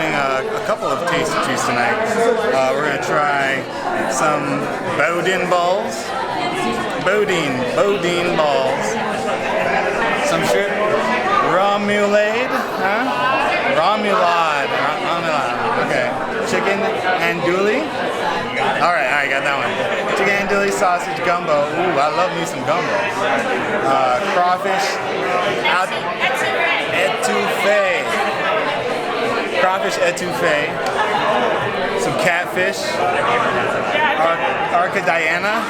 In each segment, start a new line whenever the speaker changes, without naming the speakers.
doing a couple of tasty treats tonight. We're going to try some boudin balls. Boudin balls. Some shrimp remoulade, huh? Remoulade. Okay. Chicken andouille. All right, got that one. Chicken andouille sausage gumbo. Ooh, I love me some gumbo. Crawfish etouffee. Crawfish etouffee. Some catfish. Arcadiana.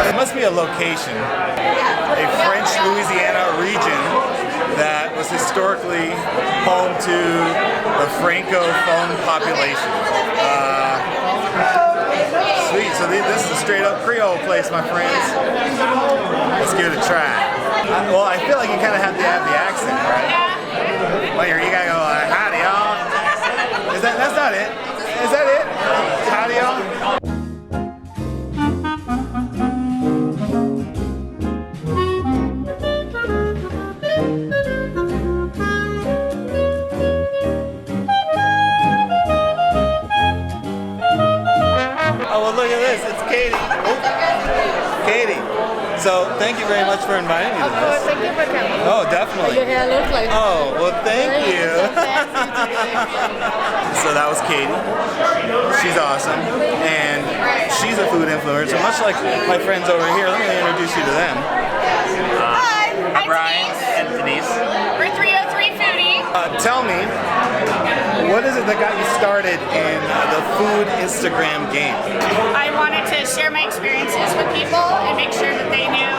It must be a location, a French Louisiana region that was historically home to the Francophone population. Sweet, so this is a straight up Creole place, my friends. Let's give it a try. Well, I feel like you kind of have to have the accent, right? Well, you gotta go, howdy y'all. That's not it. Is that it? Howdy y'all? Oh, well, look at this. It's Katie. Oh. Katie. So, thank you very much for inviting me to this.
Thank you for coming.
Oh, definitely.
Your hair looks like.
Oh, well, thank you. So that was Katie. She's awesome. And she's a food influencer, much like my friends over here. Let me introduce you to them.
Hi, I'm
Brian
Denise.
and Denise.
We're 303 Foodie.
Tell me, what is it that got you started in the food Instagram game?
I wanted to share my experiences with people and make sure that they knew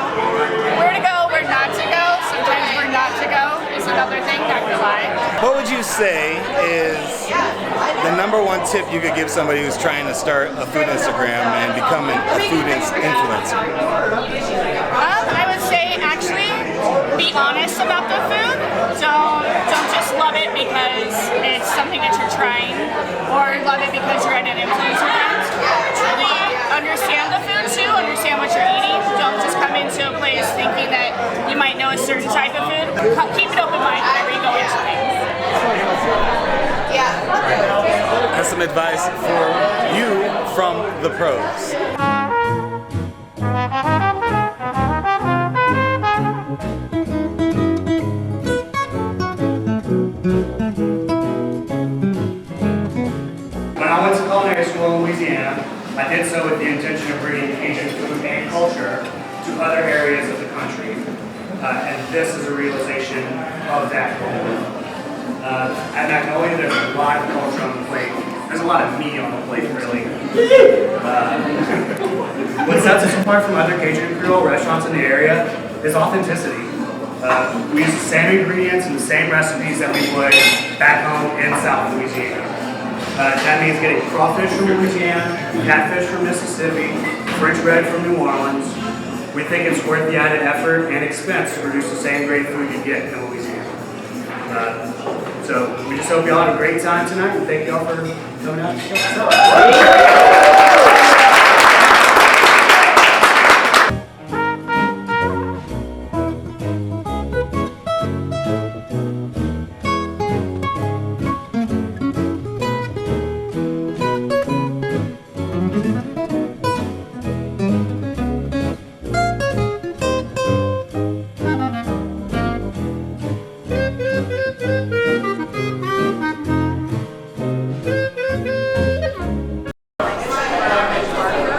where to go, where not to go. Sometimes where not to go is another thing, not gonna lie.
What would you say is the number one tip you could give somebody who's trying to start a food Instagram and become a food influencer?
I would say actually be honest about the food. Don't just love it because it's something that you're trying, or love it because you're at an influencer event. Truly understand the food too, understand what you're eating. Don't just come into a place thinking that you might know a certain type of food. Keep an open mind whenever you go into things.
That's some advice for you from the pros.
When I went to culinary school in Louisiana, I did so with the intention of bringing Cajun food and culture to other areas of the country. And this is a realization of that goal. At Magnolia, there's a lot of culture on the plate. There's a lot of meat on the plate, really. What sets us apart from other Cajun Creole restaurants in the area is authenticity. We use the same ingredients and the same recipes that we would back home in South Louisiana. That means getting crawfish from Louisiana, catfish from Mississippi, French bread from New Orleans. We think it's worth the added effort and expense to produce the same great food you get in Louisiana. So we just hope you all have a great time tonight, and thank you all for coming out and showing us up.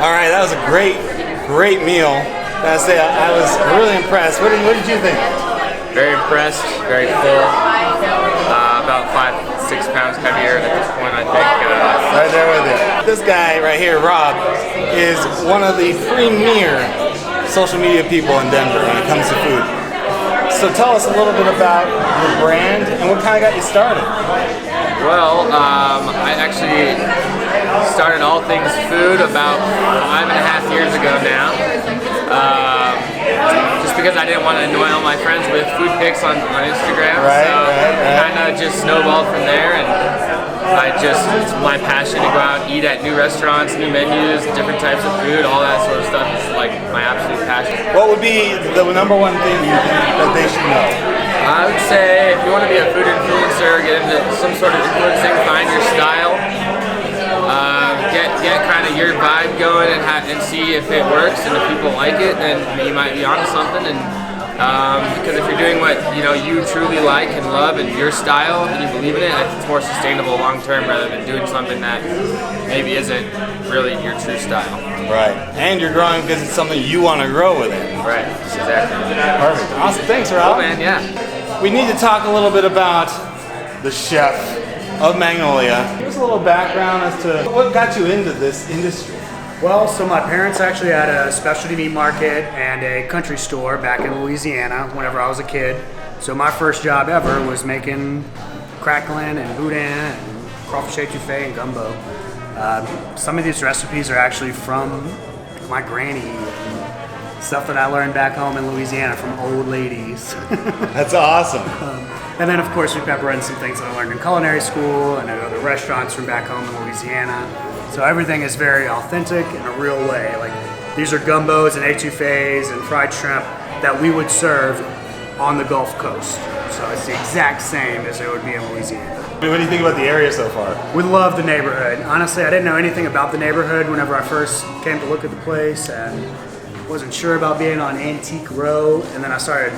Alright, that was a great meal. I say I was really impressed. What did you think?
Very impressed, very full. About 5-6 pounds heavier at this point, I think.
Right there with you. This guy right here, Rob, is one of the premier social media people in Denver when it comes to food. So tell us a little bit about your brand and what kind of got you started.
Well, I actually started all things food about 5.5 years ago now. Just because I didn't want to annoy all my friends with food pics on Instagram.
Right.
Kind of just snowballed from there, and it's my passion to go out and eat at new restaurants, new menus, different types of food, all that sort of stuff is like my absolute passion.
What would be the number one thing you think that they should know?
I would say if you want to be a food influencer, get into some sort of influencing, find your style, get kind of your vibe going and see if it works, and if people like it, then you might be onto something. And because if you're doing what you truly like and love and your style and you believe in it, it's more sustainable long term rather than doing something that maybe isn't really your true style.
Right. And you're growing because it's something you want to grow with it.
Right. Exactly.
Perfect. Awesome. Thanks, Rob.
Cool, man. Yeah.
We need to talk a little bit about the chef of Magnolia. Give us a little background as to what got you into this industry.
Well, so my parents actually had a specialty meat market and a country store back in Louisiana whenever I was a kid. So my first job ever was making crackling and boudin and crawfish etouffee and gumbo. Some of these recipes are actually from my granny, stuff that I learned back home in Louisiana from old ladies.
That's awesome.
And then of course we pepper in some things that I learned in culinary school and at other restaurants from back home in Louisiana. So everything is very authentic in a real way. Like these are gumbos and etouffees and fried shrimp that we would serve on the Gulf Coast. So it's the exact same as it would be in Louisiana.
What do you think about the area so far?
We love the neighborhood. Honestly, I didn't know anything about the neighborhood whenever I first came to look at the place, and wasn't sure about being on Antique Row. And then I started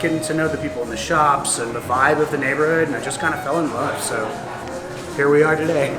getting to know the people in the shops and the vibe of the neighborhood, and I just kind of fell in love. So here we are today.